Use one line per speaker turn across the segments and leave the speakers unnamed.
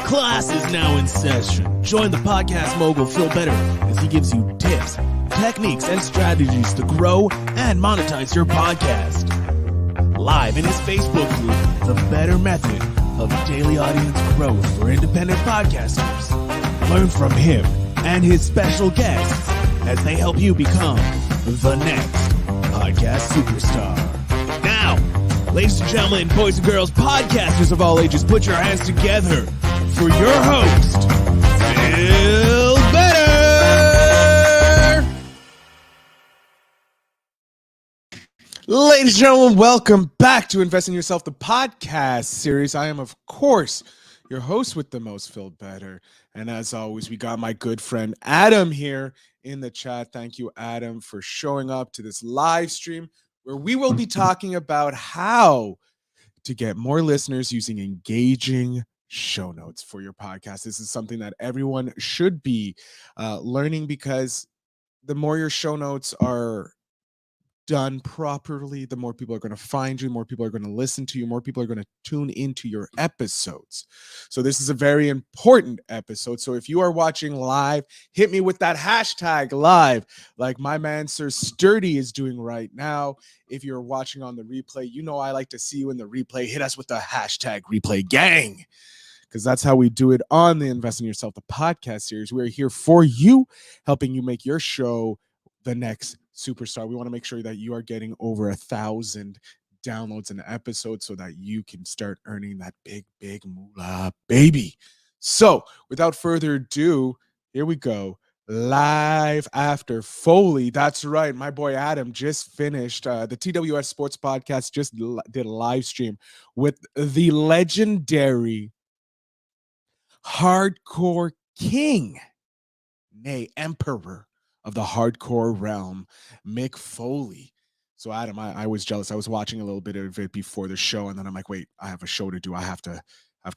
Class is now in session. Join the Podcast Mogul Phil Better as he gives you tips, techniques, and strategies to grow and monetize your podcast. Live in his Facebook group, The Better Method of Daily Audience Growth for Independent Podcasters. Learn from him and his special guests as they help you become the next podcast superstar. Now, ladies and gentlemen, boys and girls, podcasters of all ages, put your hands together for your host, Phil Better. Ladies and gentlemen, welcome back to Invest in Yourself, the podcast series. I am, of course, your host with the most, Phil Better. And as always, we got my good friend Adam here in the chat. Thank you, Adam, for showing up to this live stream where we will be talking about how to get more listeners using engaging show notes for your podcast. This is something that everyone should be learning, because the more your show notes are done properly, the more people are going to find you, more people are going to listen to you, more people are going to tune into your episodes. So this is a very important episode. So if you are watching live, hit me with that hashtag live, like my man Sir Sturdy is doing right now. If you're watching on the replay, you know I like to see you in the replay. Hit us with the hashtag replay gang, because that's how we do it on the Invest in Yourself, the podcast series. We're here for you, helping you make your show the next superstar. We want to make sure that you are getting over 1,000 downloads an episode so that you can start earning that big moolah, baby. So without further ado, here we go. Live after Foley. That's right. My boy Adam just finished the TWS Sports Podcast, just did a live stream with the legendary hardcore king, nay, emperor of the hardcore realm, Mick Foley. So Adam, I was jealous. I was watching a little bit of it before the show, and then I'm like, wait, I have a show to do. I have to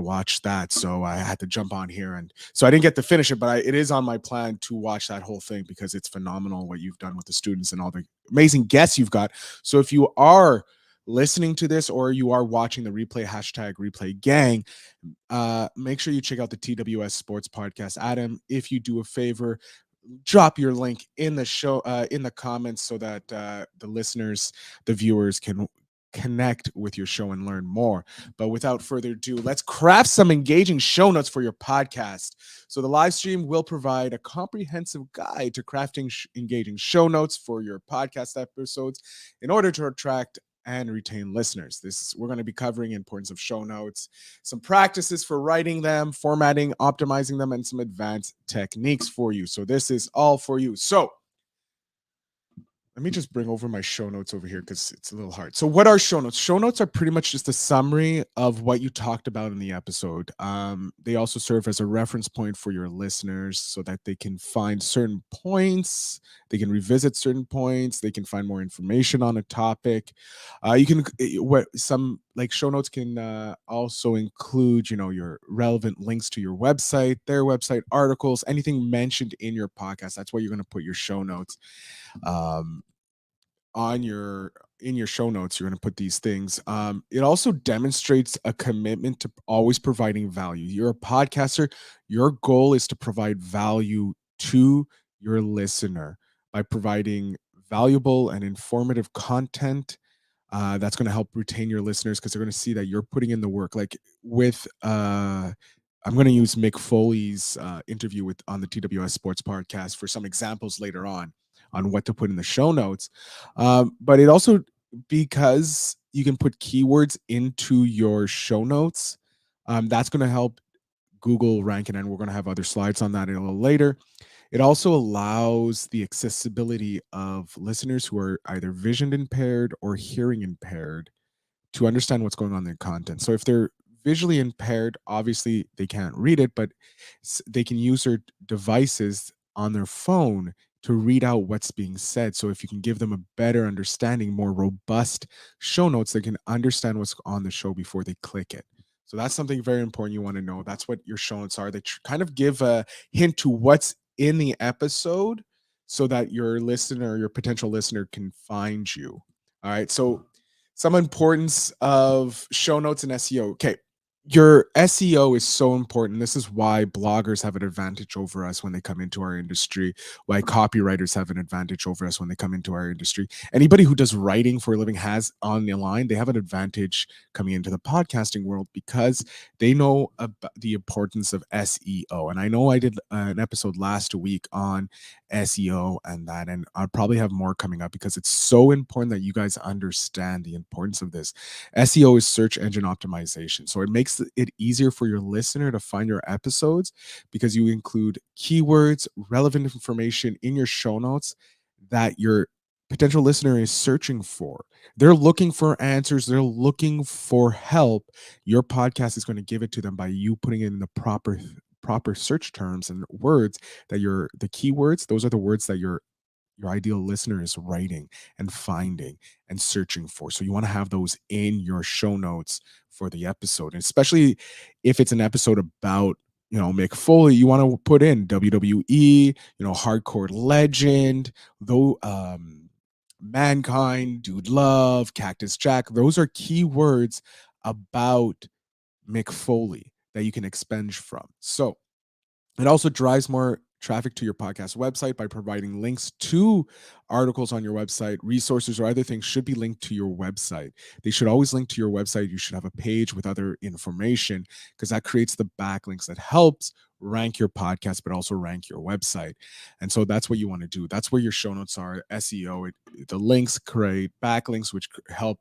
watch that. So I had to jump on here, and so I didn't get to finish it, but it is on my plan to watch that whole thing, because it's phenomenal what you've done with the students and all the amazing guests you've got. So if you are listening to this or you are watching the replay, hashtag replay gang, make sure you check out the TWS Sports Podcast. Adam, if you do a favor, drop your link in the show, in the comments, so that the listeners, the viewers, can connect with your show and learn more. But without further ado, let's craft some engaging show notes for your podcast. So the live stream will provide a comprehensive guide to crafting engaging show notes for your podcast episodes in order to attract and retain listeners. We're going to be covering importance of show notes, some practices for writing them, formatting, optimizing them, and some advanced techniques for you. So this is all for you. So let me just bring over my show notes over here, because it's a little hard. So what are show notes? Show notes are pretty much just a summary of what you talked about in the episode. They also serve as a reference point for your listeners so that they can find certain points, they can revisit certain points, they can find more information on a topic. Some show notes can also include, your relevant links to your website, their website, articles, anything mentioned in your podcast. That's where you're going to put your show notes. In your show notes, you're going to put these things. It also demonstrates a commitment to always providing value. You're a podcaster. Your goal is to provide value to your listener by providing valuable and informative content that's going to help retain your listeners because they're going to see that you're putting in the work. Like with, I'm going to use Mick Foley's interview with on the TWS Sports Podcast for some examples later on what to put in the show notes. But it also, because you can put keywords into your show notes, that's going to help Google ranking, and we're going to have other slides on that a little later. It also allows the accessibility of listeners who are either vision impaired or hearing impaired to understand what's going on in their content. So if they're visually impaired, obviously they can't read it, but they can use their devices on their phone to read out what's being said. So if you can give them a better understanding, more robust show notes, they can understand what's on the show before they click it. So that's something very important you want to know. That's what your show notes are. They kind of give a hint to what's in the episode so that your listener, your potential listener, can find you. All right. So some importance of show notes and SEO. Okay. Your SEO is so important. This is why bloggers have an advantage over us when they come into our industry, why copywriters have an advantage over us when they come into our industry. Anybody who does writing for a living has on the line, they have an advantage coming into the podcasting world because they know about the importance of SEO. And I know I did an episode last week on SEO and that, and I'll probably have more coming up because it's so important that you guys understand the importance of this. SEO is search engine optimization. So it makes it easier for your listener to find your episodes because you include keywords, relevant information in your show notes that your potential listener is searching for. They're looking for answers, they're looking for help. Your podcast is going to give it to them by you putting in the proper search terms and words that the keywords, those are the words that your ideal listener is writing and finding and searching for. So you want to have those in your show notes for the episode. And especially if it's an episode about, Mick Foley, you want to put in WWE, hardcore legend, though, mankind, dude love, Cactus Jack. Those are keywords about Mick Foley that you can expunge from. So it also drives more traffic to your podcast website by providing links to articles on your website. Resources or other things should be linked to your website. They should always link to your website. You should have a page with other information because that creates the backlinks that helps rank your podcast, but also rank your website. And so that's what you want to do. That's where your show notes are. SEO, the links create backlinks, which help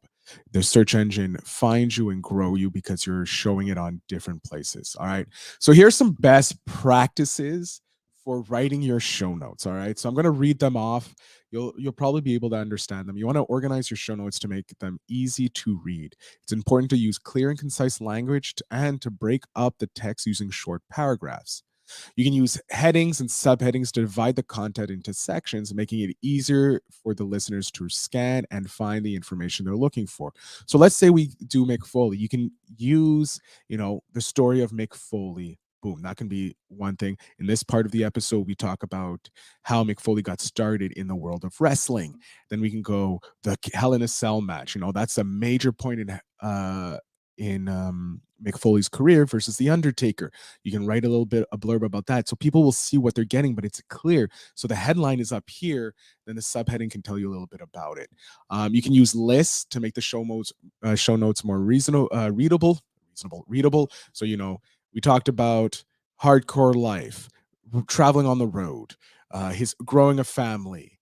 the search engine find you and grow you because you're showing it on different places. All right. So here's some best practices for writing your show notes. All right. So I'm going to read them off. You'll probably be able to understand them. You want to organize your show notes to make them easy to read. It's important to use clear and concise language and to break up the text using short paragraphs. You can use headings and subheadings to divide the content into sections, making it easier for the listeners to scan and find the information they're looking for. So let's say we do Mick Foley. You can use, the story of Mick Foley. Boom, that can be one thing. In this part of the episode, we talk about how Mick Foley got started in the world of wrestling. Then we can go the Hell in a Cell match. That's a major point in Mick Foley's career versus The Undertaker. You can write a blurb about that so people will see what they're getting, but it's clear. So the headline is up here, then the subheading can tell you a little bit about it. You can use lists to make the show notes more readable. So, we talked about hardcore life, traveling on the road, his growing a family,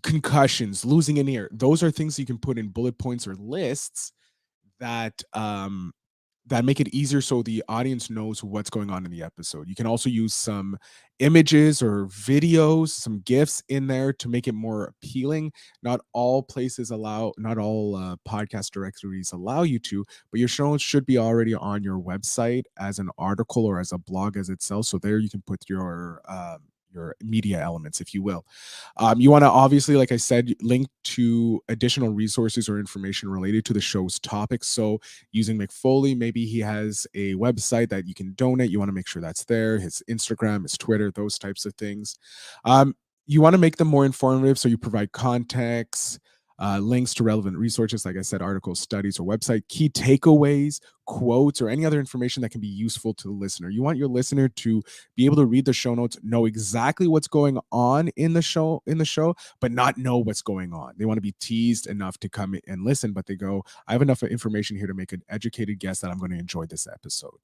concussions, losing an ear. Those are things you can put in bullet points or lists that make it easier so the audience knows what's going on in the episode. You can also use some images or videos, some GIFs in there to make it more appealing. Not all podcast directories allow you to, but your show notes should be already on your website as an article or as a blog as itself. So there you can put your media elements, if you will. You want to obviously, like I said, link to additional resources or information related to the show's topics. So using Mick Foley, maybe he has a website that you can donate. You want to make sure that's there, his Instagram, his Twitter, those types of things. You want to make them more informative. So you provide context, links to relevant resources, like I said, articles, studies, or website, key takeaways, quotes, or any other information that can be useful to the listener. You want your listener to be able to read the show notes, know exactly what's going on in the show, but not know what's going on. They want to be teased enough to come and listen, but they go, I have enough information here to make an educated guess that I'm going to enjoy this episode.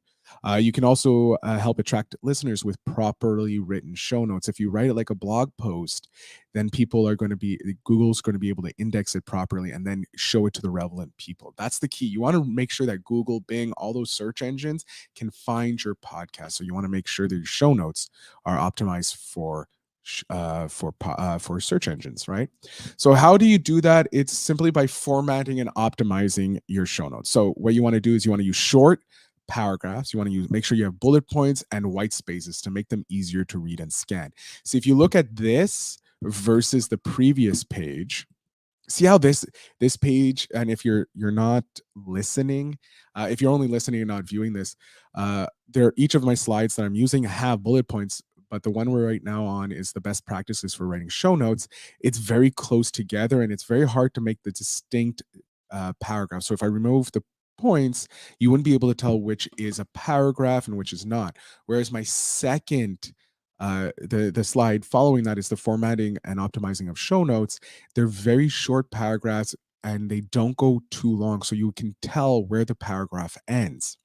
You can also help attract listeners with properly written show notes. If you write it like a blog post, then Google's going to be able to index it properly and then show it to the relevant people. That's the key. You want to make sure that Google, Bing, all those search engines can find your podcast. So you want to make sure that your show notes are optimized for search engines, right? So how do you do that? It's simply by formatting and optimizing your show notes. So what you want to do is you want to use short paragraphs. You want to make sure you have bullet points and white spaces to make them easier to read and scan. So if you look at this versus the previous page, see how this page, and if you're not listening, if you're only listening and not viewing this, each of my slides that I'm using have bullet points, but the one we're right now on is the best practices for writing show notes. It's very close together and it's very hard to make the distinct paragraph. So if I remove the points, you wouldn't be able to tell which is a paragraph and which is not. Whereas my second the slide following that is the formatting and optimizing of show notes. They're very short paragraphs and they don't go too long, so you can tell where the paragraph ends.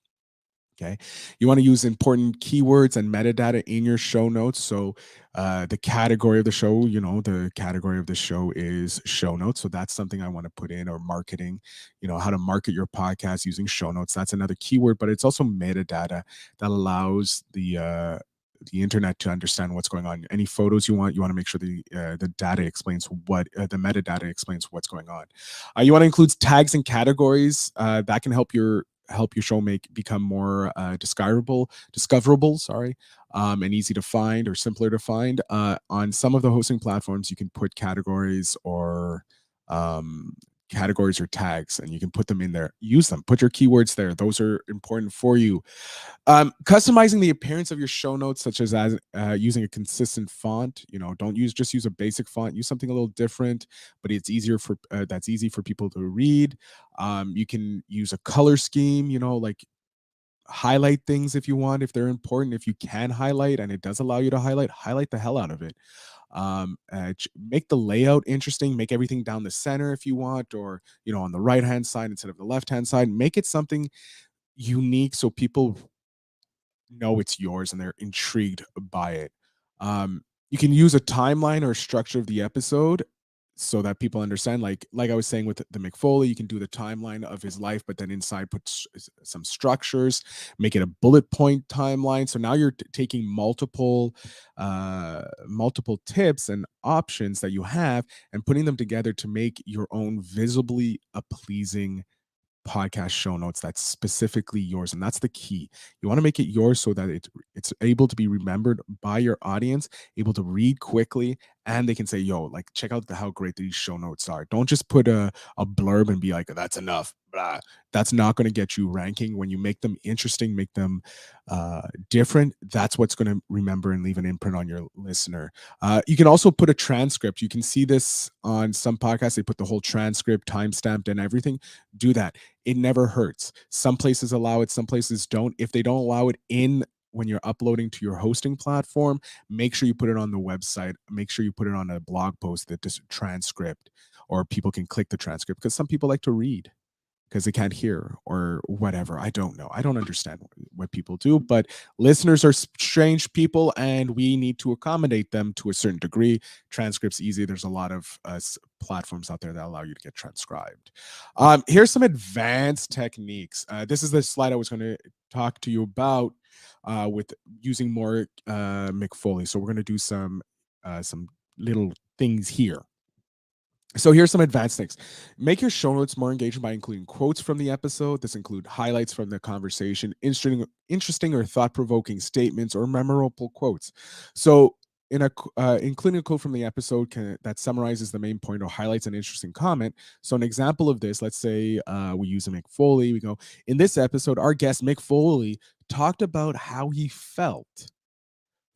Okay. You want to use important keywords and metadata in your show notes. So the category of the show, the category of the show is show notes. So that's something I want to put in, or marketing, how to market your podcast using show notes. That's another keyword, but it's also metadata that allows the internet to understand what's going on. Any photos you want to make sure the data explains the metadata explains what's going on. You want to include tags and categories that can help your show become more discoverable, and easy to find, or simpler to find. On some of the hosting platforms, you can put categories or tags, and you can put them in there. Use them. Put your keywords there. Those are important for you. Customizing the appearance of your show notes, such as using a consistent font. Don't just use a basic font. Use something a little different, but it's that's easy for people to read. You can use a color scheme. Like highlight things if you want, if they're important. If you can highlight and it does allow you to highlight the hell out of it. Make the layout interesting. Make everything down the center if you want, or on the right hand side instead of the left hand side. Make it something unique so people know it's yours and they're intrigued by it. You can use a timeline or a structure of the episode so that people understand, like I was saying with the McFoley, you can do the timeline of his life, but then inside put some structures, make it a bullet point timeline. So now you're taking multiple tips and options that you have and putting them together to make your own visibly pleasing podcast show notes that's specifically yours. And that's the key. You want to make it yours so that it's able to be remembered by your audience, able to read quickly, and they can say, yo, like, check out how great these show notes are. Don't just put a blurb and be like, that's enough. Blah. That's not going to get you ranking. When you make them interesting, make them different, that's what's going to remember and leave an imprint on your listener. You can also put a transcript. You can see this on some podcasts. They put the whole transcript timestamped and everything. Do that. It never hurts. Some places allow it, some places don't. If they don't allow it when you're uploading to your hosting platform, make sure you put it on the website. Make sure you put it on a blog post, that this transcript, or people can click the transcript, because some people like to read because they can't hear or whatever. I don't know. I don't understand what people do, but listeners are strange people and we need to accommodate them to a certain degree. Transcript's easy. There's a lot of platforms out there that allow you to get transcribed. Here's some advanced techniques. This is the slide I was going to talk to you about with using more McFoley. So we're going to do some little things here. So here's some advanced things. Make your show notes more engaging by including quotes from the episode. This include highlights from the conversation, interesting or thought-provoking statements, or memorable quotes. So including a quote from the episode that summarizes the main point or highlights an interesting comment. So an example of this, let's say we use a Mick Foley. We go, in this episode, our guest Mick Foley talked about how he felt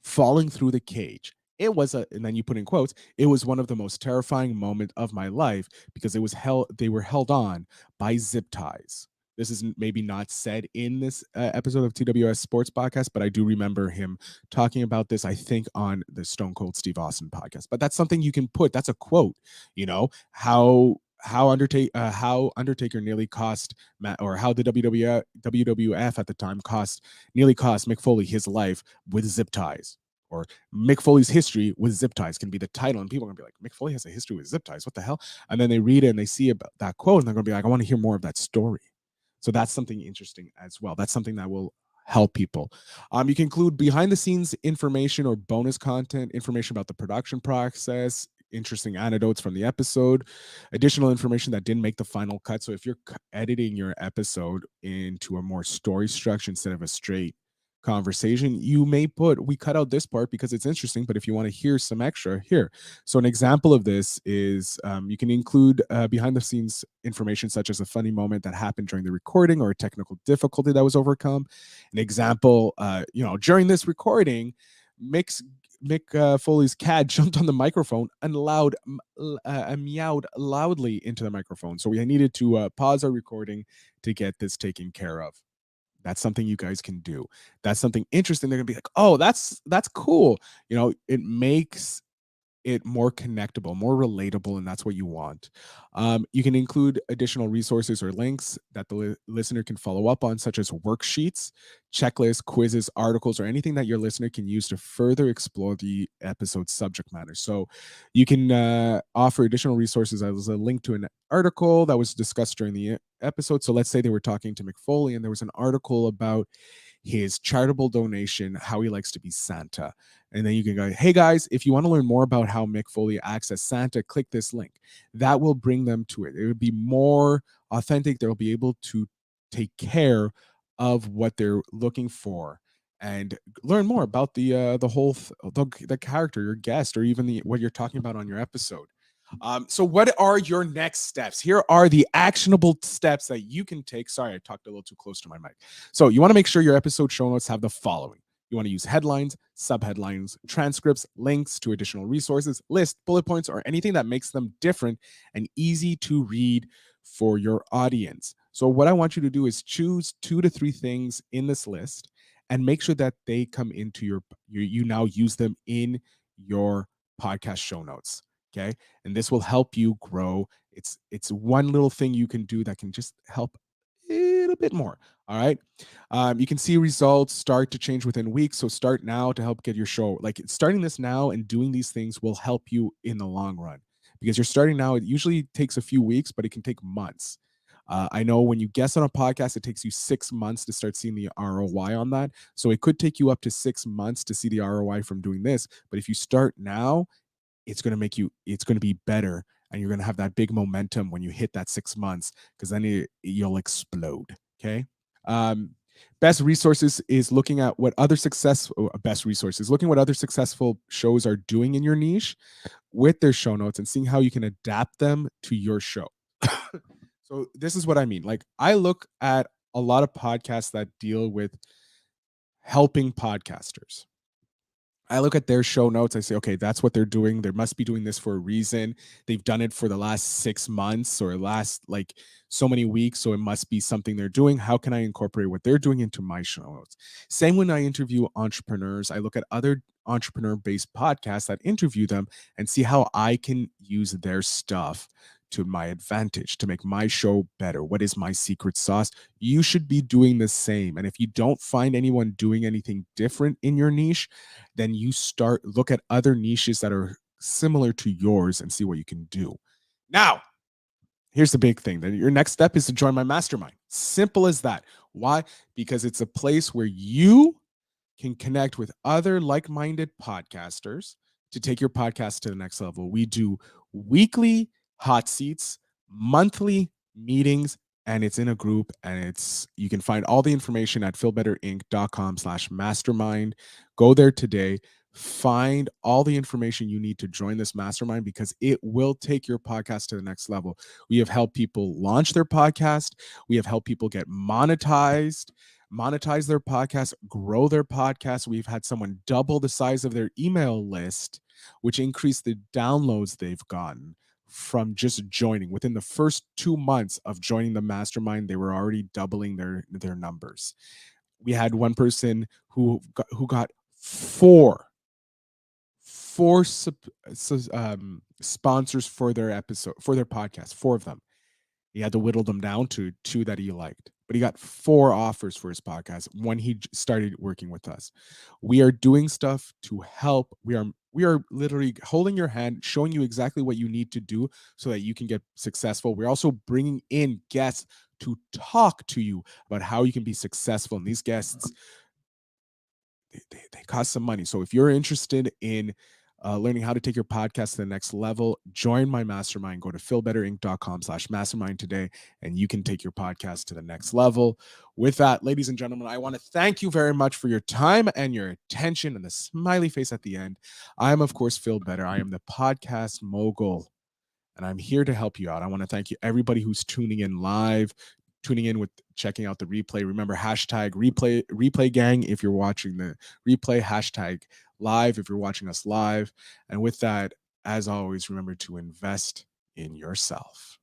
falling through the cage It was and then you put in quotes, it was one of the most terrifying moment of my life because they were held on by zip ties. This is maybe not said in this episode of TWS Sports Podcast, but I do remember him talking about this, I think, on the Stone Cold Steve Austin podcast. But that's something you can put. That's a quote, how Undertaker nearly cost or how the WWF at the time nearly cost Mick Foley his life with zip ties, or Mick Foley's history with zip ties can be the title, and people are gonna be like, Mick Foley has a history with zip ties, what the hell? And then they read it and they see about that quote, and they're gonna be like, I want to hear more of that story. So that's something interesting as well. That's something that will help people. You can include behind the scenes information or bonus content, information about the production process, interesting anecdotes from the episode, additional information that didn't make the final cut. So if you're editing your episode into a more story structure instead of a straight conversation, you may we cut out this part because it's interesting, but if you want to hear some extra, here. So an example of this is you can include behind the scenes information such as a funny moment that happened during the recording or a technical difficulty that was overcome. An example, during this recording, Mick Foley's cat jumped on the microphone and meowed loudly into the microphone. So we needed to pause our recording to get this taken care of. That's something you guys can do. That's something interesting. They're gonna be like, oh, that's cool. It makes it more connectable, more relatable, and that's what you want. You can include additional resources or links that the listener can follow up on, such as worksheets, checklists, quizzes, articles, or anything that your listener can use to further explore the episode's subject matter. So you can offer additional resources as a link to an article that was discussed during the episode. So let's say they were talking to Mick Foley and there was an article about his charitable donation, how he likes to be Santa. And then you can go, hey guys, if you want to learn more about how Mick Foley acts as Santa, click this link. That will bring them to it. It would be more authentic. They'll be able to take care of what they're looking for and learn more about the character, your guest, or even what you're talking about on your episode. So what are your next steps? Here are the actionable steps that you can take. Sorry, I talked a little too close to my mic. So you want to make sure your episode show notes have the following. You want to use headlines, subheadlines, transcripts, links to additional resources, lists, bullet points, or anything that makes them different and easy to read for your audience. So what I want you to do is choose 2 to 3 things in this list and make sure that they come into you now use them in your podcast show notes. Okay. And this will help you grow. It's one little thing you can do that can just help a little bit more. All right. You can see results start to change within weeks. So start now to help get your show. Like starting this now and doing these things will help you in the long run, because you're starting now. It usually takes a few weeks, but it can take months. I know when you guest on a podcast, it takes you 6 months to start seeing the ROI on that. So it could take you up to 6 months to see the ROI from doing this. But if you start now, it's going to be better, and you're going to have that big momentum when you hit that 6 months, because then you'll explode. Okay. Best resources is looking at what other successful shows are doing in your niche with their show notes and seeing how you can adapt them to your show. So this is what I mean. Like, I look at a lot of podcasts that deal with helping podcasters. I look at their show notes. I say, okay, that's what they're doing. They must be doing this for a reason. They've done it for the last 6 months or last like so many weeks. So it must be something they're doing. How can I incorporate what they're doing into my show notes? Same when I interview entrepreneurs. I look at other entrepreneur-based podcasts that interview them and see how I can use their stuff to my advantage to make my show better. What is my secret sauce? You should be doing the same. And if you don't find anyone doing anything different in your niche, then you look at other niches that are similar to yours and see what you can do. Now, here's the big thing. Then your next step is to join my mastermind. Simple as that. Why? Because it's a place where you can connect with other like-minded podcasters to take your podcast to the next level. We do weekly hot seats, monthly meetings, and it's in a group, and you can find all the information at feelbetterinc.com/mastermind. Go there today. Find all the information you need to join this mastermind, because it will take your podcast to the next level. We have helped people launch their podcast. We have helped people get monetize their podcast, grow their podcast. We've had someone double the size of their email list which increased the downloads they've gotten from just joining. Within the first 2 months of joining the mastermind, they were already doubling their numbers. We had one person who got four sponsors for their podcast, four of them. He had to whittle them down to two that he liked, but he got 4 offers for his podcast when he started working with us. We are doing stuff to help. We are literally holding your hand, showing you exactly what you need to do so that you can get successful. We're also bringing in guests to talk to you about how you can be successful. And these guests, they cost some money. So if you're interested in learning how to take your podcast to the next level, join my mastermind. Go to feelbetterinc.com/mastermind today, and you can take your podcast to the next level. With that, ladies and gentlemen, I want to thank you very much for your time and your attention and the smiley face at the end. I am, of course, Phil Better. I am the podcast mogul, and I'm here to help you out. I want to thank you, everybody who's tuning in live, tuning in with checking out the replay. Remember, hashtag replay gang if you're watching the replay, hashtag live if you're watching us live. And with that, as always, remember to invest in yourself.